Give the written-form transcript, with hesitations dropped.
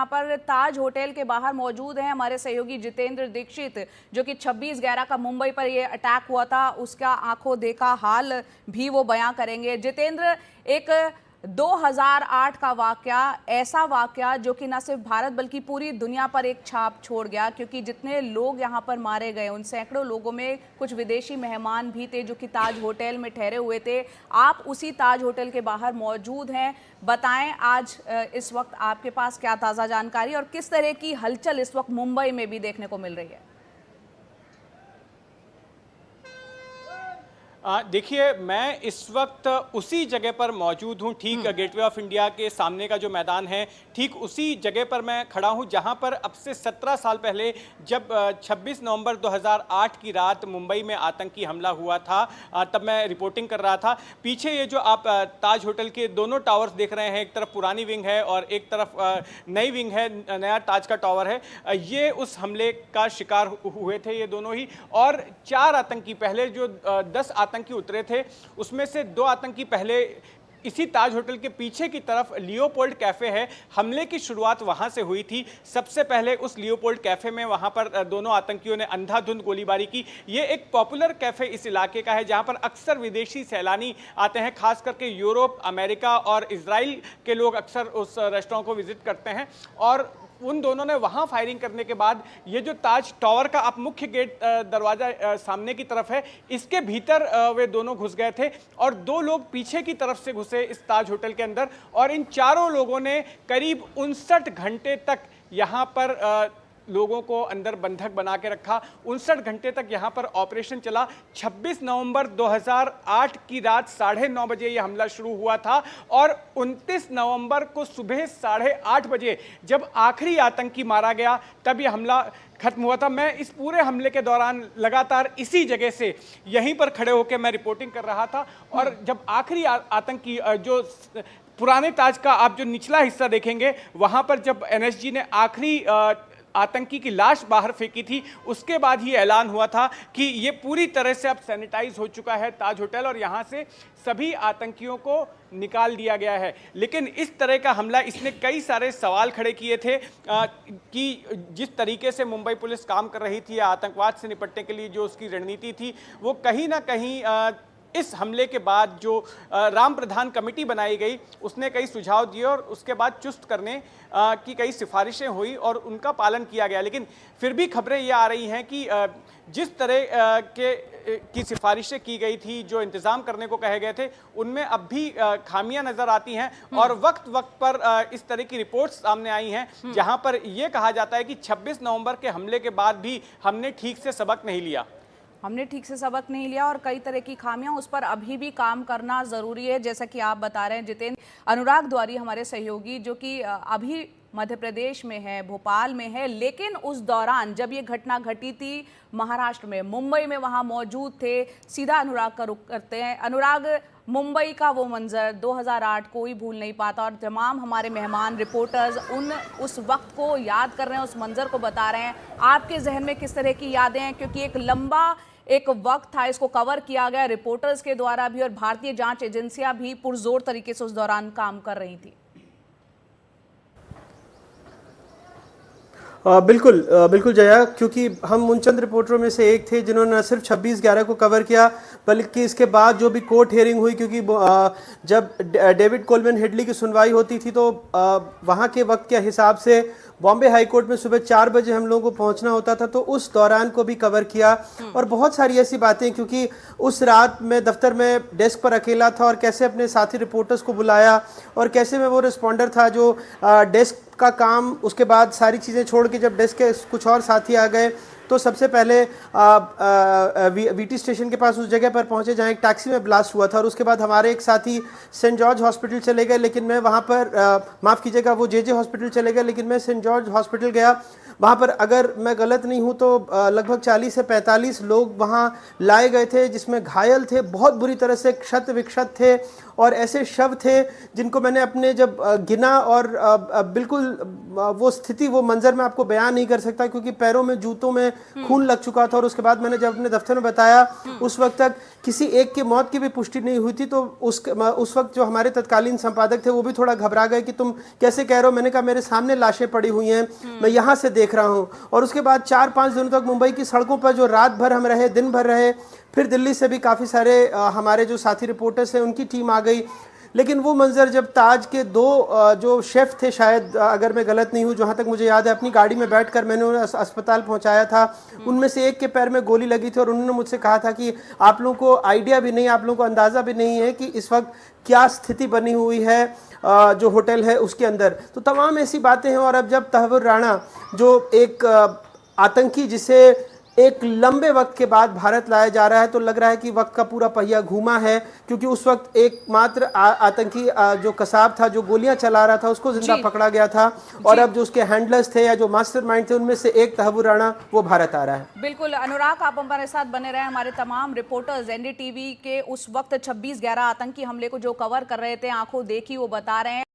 यहाँ पर ताज होटल के बाहर मौजूद हैं हमारे सहयोगी जितेंद्र दीक्षित, जो कि 26/11 का मुंबई पर ये अटैक हुआ था उसका आंखों देखा हाल भी वो बयां करेंगे। जितेंद्र, एक 2008 का वाकया, ऐसा वाकया जो कि न सिर्फ भारत बल्कि पूरी दुनिया पर एक छाप छोड़ गया, क्योंकि जितने लोग यहाँ पर मारे गए उन सैकड़ों लोगों में कुछ विदेशी मेहमान भी थे जो कि ताज होटल में ठहरे हुए थे। आप उसी ताज होटल के बाहर मौजूद हैं, बताएं आज इस वक्त आपके पास क्या ताज़ा जानकारी और किस तरह की हलचल इस वक्त मुंबई में भी देखने को मिल रही है? देखिए, मैं इस वक्त उसी जगह पर मौजूद हूँ, ठीक गेटवे ऑफ इंडिया के सामने का जो मैदान है, ठीक उसी जगह पर मैं खड़ा हूँ जहाँ पर अब से 17 साल पहले जब 26 नवंबर 2008 की रात मुंबई में आतंकी हमला हुआ था, तब मैं रिपोर्टिंग कर रहा था। पीछे ये जो आप ताज होटल के दोनों टावर्स देख रहे हैं, एक तरफ पुरानी विंग है और एक तरफ नई विंग है, नया ताज का टावर है, ये उस हमले का शिकार हुए थे ये दोनों ही। और 4 आतंकी, पहले जो 10 आतंकी उतरे थे उसमें से 2 आतंकी पहले इसी ताज होटल के पीछे की तरफ लियोपोल्ड कैफे है, हमले की शुरुआत वहां से हुई थी। सबसे पहले उस लियोपोल्ड कैफे में वहां पर दोनों आतंकियों ने अंधाधुंध गोलीबारी की। ये एक पॉपुलर कैफे इस इलाके का है जहां पर अक्सर विदेशी सैलानी आते हैं, खास करके यूरोप, अमेरिका और इजराइल के लोग अक्सर उस रेस्टोरेंट को विजिट करते हैं। और उन दोनों ने वहां फायरिंग करने के बाद ये जो ताज टावर का आप मुख्य गेट दरवाजा सामने की तरफ है, इसके भीतर वे दोनों घुस गए थे और 2 लोग पीछे की तरफ से घुसे इस ताज होटल के अंदर। और इन चारों लोगों ने करीब 59 घंटे तक यहाँ पर लोगों को अंदर बंधक बना के रखा। 59 घंटे तक यहाँ पर ऑपरेशन चला। 26 नवंबर 2008 की रात 9:30 बजे ये हमला शुरू हुआ था और 29 नवंबर को सुबह 8:30 बजे जब आखिरी आतंकी मारा गया तब ये हमला खत्म हुआ था। मैं इस पूरे हमले के दौरान लगातार इसी जगह से यहीं पर खड़े होकर मैं रिपोर्टिंग कर रहा था और जब आखिरी आतंकी जो पुराने ताज का आप जो निचला हिस्सा देखेंगे वहाँ पर जब एनएसजी ने आखिरी आतंकी की लाश बाहर फेंकी थी, उसके बाद ही ऐलान हुआ था कि ये पूरी तरह से अब सैनिटाइज हो चुका है ताज होटल और यहाँ से सभी आतंकियों को निकाल दिया गया है। लेकिन इस तरह का हमला, इसने कई सारे सवाल खड़े किए थे कि जिस तरीके से मुंबई पुलिस काम कर रही थी आतंकवाद से निपटने के लिए, जो उसकी रणनीति थी, वो कहीं ना कहीं इस हमले के बाद जो राम प्रधान कमेटी बनाई गई उसने कई सुझाव दिए और उसके बाद चुस्त करने की कई सिफारिशें हुई और उनका पालन किया गया। लेकिन फिर भी खबरें ये आ रही हैं कि जिस तरह की सिफारिशें की गई थी, जो इंतज़ाम करने को कहे गए थे, उनमें अब भी खामियां नज़र आती हैं और वक्त वक्त पर इस तरह की रिपोर्ट्स सामने आई हैं जहां पर यह कहा जाता है कि 26 नवंबर के हमले के बाद भी हमने ठीक से सबक नहीं लिया और कई तरह की खामियां, उस पर अभी भी काम करना ज़रूरी है, जैसा कि आप बता रहे हैं जितेंद्र। अनुराग द्वारी हमारे सहयोगी, जो कि अभी मध्य प्रदेश में है, भोपाल में है, लेकिन उस दौरान जब ये घटना घटी थी महाराष्ट्र में, मुंबई में, वहाँ मौजूद थे। सीधा अनुराग का रुख करते हैं। अनुराग, मुंबई का वो मंजर 2008 कोई भूल नहीं पाता और तमाम हमारे मेहमान रिपोर्टर्स उस वक्त को याद कर रहे हैं, उस मंजर को बता रहे हैं। आपके जहन में किस तरह की यादें हैं? क्योंकि एक वक्त था, इसको कवर किया गया रिपोर्टर्स के द्वारा भी और भारतीय जांच एजेंसियां भी पुरजोर तरीके से उस दौरान काम कर रही थी। बिल्कुल जया, क्योंकि हम उन चंद रिपोर्टरों में से एक थे जिन्होंने न सिर्फ 26/11 को कवर किया बल्कि इसके बाद जो भी कोर्ट हियरिंग हुई, क्योंकि जब डेविड कोलमैन हेडली की सुनवाई होती थी तो वहाँ के वक्त के हिसाब से बॉम्बे हाई कोर्ट में सुबह 4 बजे हम लोगों को पहुंचना होता था, तो उस दौरान को भी कवर किया और बहुत सारी ऐसी बातें, क्योंकि उस रात मैं दफ्तर में डेस्क पर अकेला था और कैसे अपने साथी रिपोर्टर्स को बुलाया और कैसे मैं वो रिस्पॉन्डर था जो डेस्क का काम, उसके बाद सारी चीज़ें छोड़ के जब डेस्क के कुछ और साथी आ गए तो सबसे पहले वीटी स्टेशन के पास उस जगह पर पहुंचे जहां एक टैक्सी में ब्लास्ट हुआ था और उसके बाद हमारे एक साथी सेंट जॉर्ज हॉस्पिटल चले गए, लेकिन मैं वहां पर माफ़ कीजिएगा वो जेजे हॉस्पिटल चले गए, लेकिन मैं सेंट जॉर्ज हॉस्पिटल गया। वहाँ पर अगर मैं गलत नहीं हूँ तो लगभग 40 से 45 लोग वहाँ लाए गए थे, जिसमें घायल थे, बहुत बुरी तरह से क्षत विक्षत थे और ऐसे शव थे जिनको मैंने अपने जब गिना और बिल्कुल वो स्थिति, वो मंजर मैं आपको बयान नहीं कर सकता क्योंकि पैरों में, जूतों में खून लग चुका था। और उसके बाद मैंने जब अपने दफ्तर में बताया उस वक्त तक किसी एक की मौत की भी पुष्टि नहीं हुई थी। तो उस वक्त जो हमारे तत्कालीन संपादक थे वो भी थोड़ा घबरा गए कि तुम कैसे कह रहे हो। मैंने कहा मेरे सामने लाशें पड़ी हुई हैं, मैं यहाँ से देख रहा हूँ। और उसके बाद 4-5 दिनों तक मुंबई की सड़कों पर जो रात भर हम रहे, दिन भर रहे, फिर दिल्ली से भी काफ़ी सारे हमारे जो साथी रिपोर्टर्स हैं उनकी टीम आ गई। लेकिन वो मंजर जब ताज के 2 जो शेफ़ थे, शायद अगर मैं गलत नहीं हूँ, जहाँ तक मुझे याद है, अपनी गाड़ी में बैठकर मैंने उन्हें अस्पताल पहुँचाया था। उनमें से एक के पैर में गोली लगी थी और उन्होंने मुझसे कहा था कि आप लोगों को आइडिया भी नहीं, आप लोगों को अंदाज़ा भी नहीं है कि इस वक्त क्या स्थिति बनी हुई है जो होटल है उसके अंदर। तो तमाम ऐसी बातें हैं। और अब जब तहव्वुर राणा जो एक आतंकी जिसे एक लंबे वक्त के बाद भारत लाया जा रहा है, तो लग रहा है कि वक्त का पूरा पहिया घूमा है, क्योंकि उस वक्त एकमात्र आतंकी जो कसाब था, जो गोलियां चला रहा था, उसको जिंदा पकड़ा गया था। और अब जो उसके हैंडलर्स थे या जो मास्टरमाइंड थे, उनमें से एक तहव्वुर राणा वो भारत आ रहा है। बिल्कुल अनुराग, आप हमारे साथ बने रहे। हमारे तमाम रिपोर्टर्स एनडीटीवी के उस वक्त 26/11 आतंकी हमले को जो कवर कर रहे थे, आंखों देखी वो बता रहे हैं।